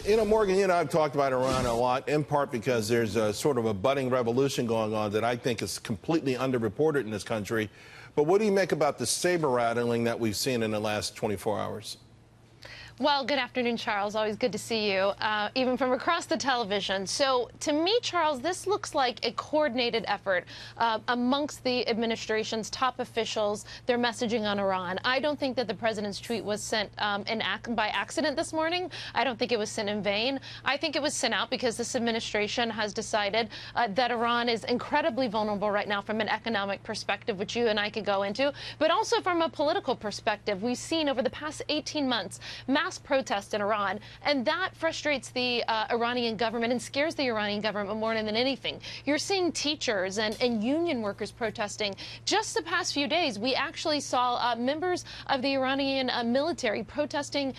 You know, Morgan, you and I have talked about Iran a lot, in part because there's a sort of a budding revolution going on that I think is completely underreported in this country. But what do you make about the saber-rattling that we've seen in the last 24 hours? Well, good afternoon, Charles. Always good to see you, even from across the television. So, to me, Charles, this looks like a coordinated effort amongst the administration's top officials, their messaging on Iran. I don't think that the president's tweet was sent by accident this morning. I don't think it was sent in vain. I think it was sent out because this administration has decided that Iran is incredibly vulnerable right now from an economic perspective, which you and I could go into, but also from a political perspective. We've seen over the past 18 months mass protests in Iran, and that frustrates the Iranian government and scares the Iranian government more than anything. You're seeing teachers and union workers protesting. Just the past few days, we actually saw members of the Iranian military protesting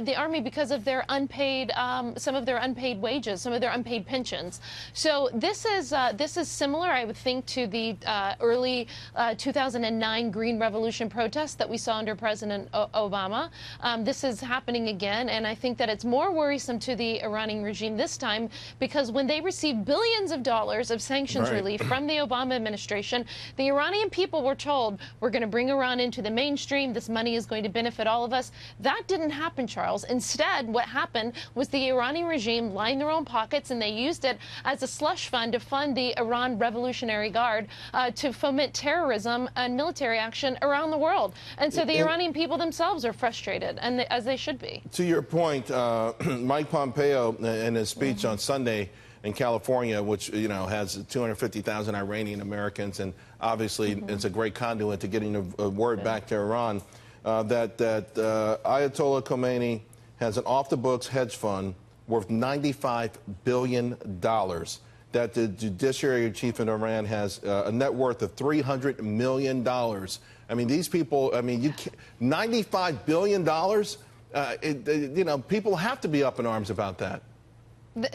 the army because of their unpaid, some of their unpaid wages, some of their unpaid pensions. So this is similar, I would think, to the early 2009 Green Revolution protests that we saw under President Obama. This is happening again, and I think that it's more worrisome to the Iranian regime this time because when they received billions of dollars of sanctions relief from the Obama administration, the Iranian people were told, we're going to bring Iran into the mainstream, this money is going to benefit all of us. That didn't happen, Charles. Instead, what happened was the Iranian regime lined their own pockets, and they used it as a slush fund to fund the Iran Revolutionary Guard to foment terrorism and military action around the world. And so the Iranian people themselves are frustrated, and as they should be. To your point, Mike Pompeo, in his speech on Sunday in California, which, you know, has 250,000 Iranian Americans, and obviously it's a great conduit to getting the word back to Iran, that Ayatollah Khomeini has an off-the-books hedge fund worth $95 billion, that the Judiciary Chief in Iran has a net worth of $300 million. I mean, these people, I mean, $95 billion? You know, people have to be up in arms about that.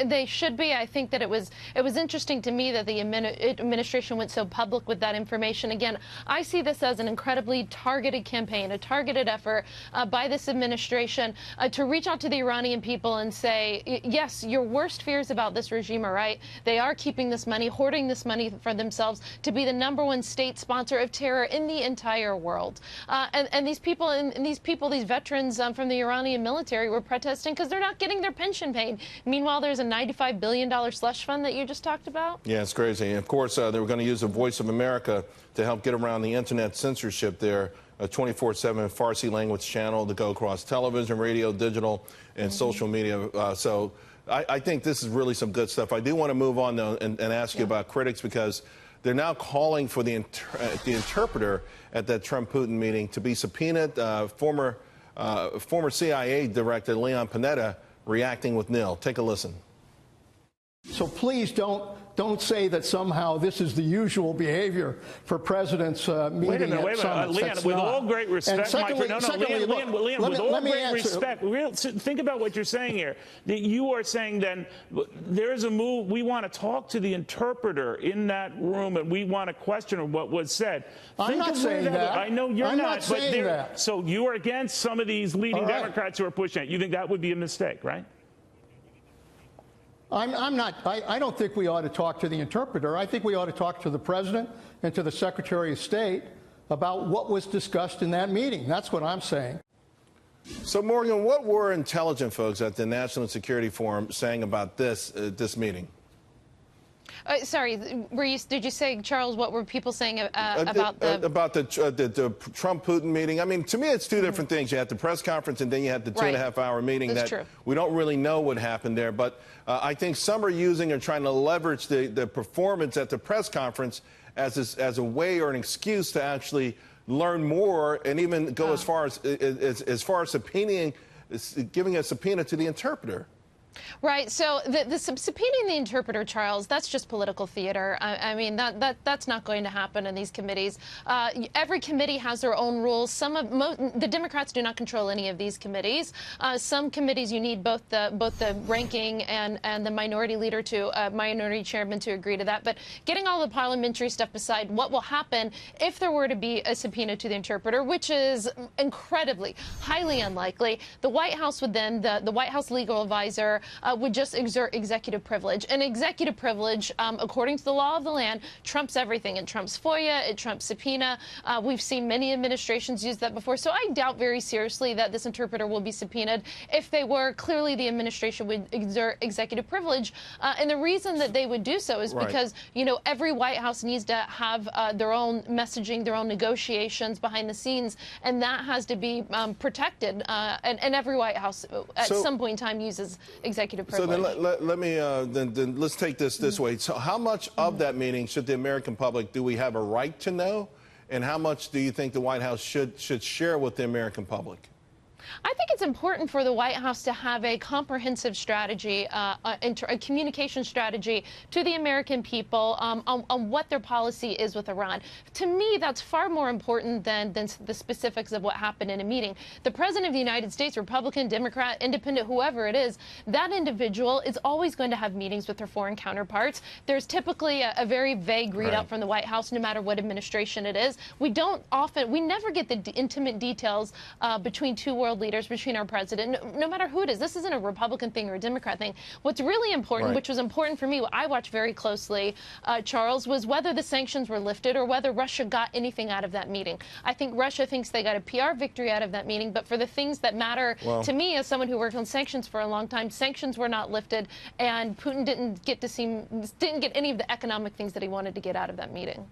They should be. I think that it was interesting to me that the administration went so public with that information. Again, I see this as an incredibly targeted campaign, a targeted effort by this administration to reach out to the Iranian people and say, yes, your worst fears about this regime are right. They are keeping this money, hoarding this money for themselves to be the #1 state sponsor of terror in the entire world. And these veterans from the Iranian military were protesting because they're not getting their pension paid. Meanwhile, there's a $95 billion slush fund that you just talked about? Yeah, it's crazy. And of course, they were going to use the Voice of America to help get around the internet censorship there, a 24/7 Farsi language channel to go across television, radio, digital, and social media. So I think this is really some good stuff. I do want to move on, though, and ask you about critics, because they're now calling for the interpreter at that Trump-Putin meeting to be subpoenaed. Former CIA Director Leon Panetta reacting with nil. Take a listen. So please don't say that somehow this is the usual behavior for presidents meeting at summits. Leon, with all great respect, Leon, with all great respect, think about what you're saying here. You are saying then there is a move. We want to talk to the interpreter in that room, and we want to question what was said. I'm not saying that. I know you're not. I'm not saying that. So you are against some of these leading Democrats who are pushing it. You think that would be a mistake, right? I'm not. I don't think we ought to talk to the interpreter. I think we ought to talk to the president and to the Secretary of State about what was discussed in that meeting. That's what I'm saying. So, Morgan, what were intelligent folks at the National Security Forum saying about this Sorry, did you say, Charles, what were people saying about the Trump-Putin meeting? I mean, to me, it's two different things. You had the press conference, and then you had the 2.5-hour meeting. That's true. We don't really know what happened there. But I think some are using or trying to leverage the performance at the press conference as a way or an excuse to actually learn more and even go as far as subpoenaing, giving a subpoena to the interpreter. Right. So the subpoenaing the interpreter, Charles, that's just political theater. I mean, that's not going to happen in these committees. Every committee has their own rules. The Democrats do not control any of these committees. Some committees you need both the ranking and the minority leader minority chairman to agree to that. But getting all the parliamentary stuff aside, what will happen if there were to be a subpoena to the interpreter, which is incredibly, highly unlikely? The White House would then, the White House legal advisor would just exert executive privilege. And executive privilege, according to the law of the land, trumps everything. It trumps FOIA, it trumps subpoena. We've seen many administrations use that before. So I doubt very seriously that this interpreter will be subpoenaed. If they were, clearly the administration would exert executive privilege. And the reason that they would do so is because, you know, every White House needs to have their own messaging, their own negotiations behind the scenes, and that has to be protected. And every White House at some point in time uses executive privilege. So then let me then let's take this way. So how much of that meeting should the American public, do we have a right to know? And how much do you think the White House should share with the American public? I think it's important for the White House to have a comprehensive strategy, a communication strategy to the American people on what their policy is with Iran. To me, that's far more important than the specifics of what happened in a meeting. The President of the United States, Republican, Democrat, Independent, whoever it is, that individual is always going to have meetings with their foreign counterparts. There's typically a very vague readout from the White House, no matter what administration it is. We never get the intimate details between two world leaders, between our president, no matter who it is. This isn't a Republican thing or a Democrat thing. What's really important, which was important for me, what I watched very closely, Charles, was whether the sanctions were lifted or whether Russia got anything out of that meeting. I think Russia thinks they got a PR victory out of that meeting, but for the things that matter to me, as someone who worked on sanctions for a long time, sanctions were not lifted, and Putin didn't get any of the economic things that he wanted to get out of that meeting.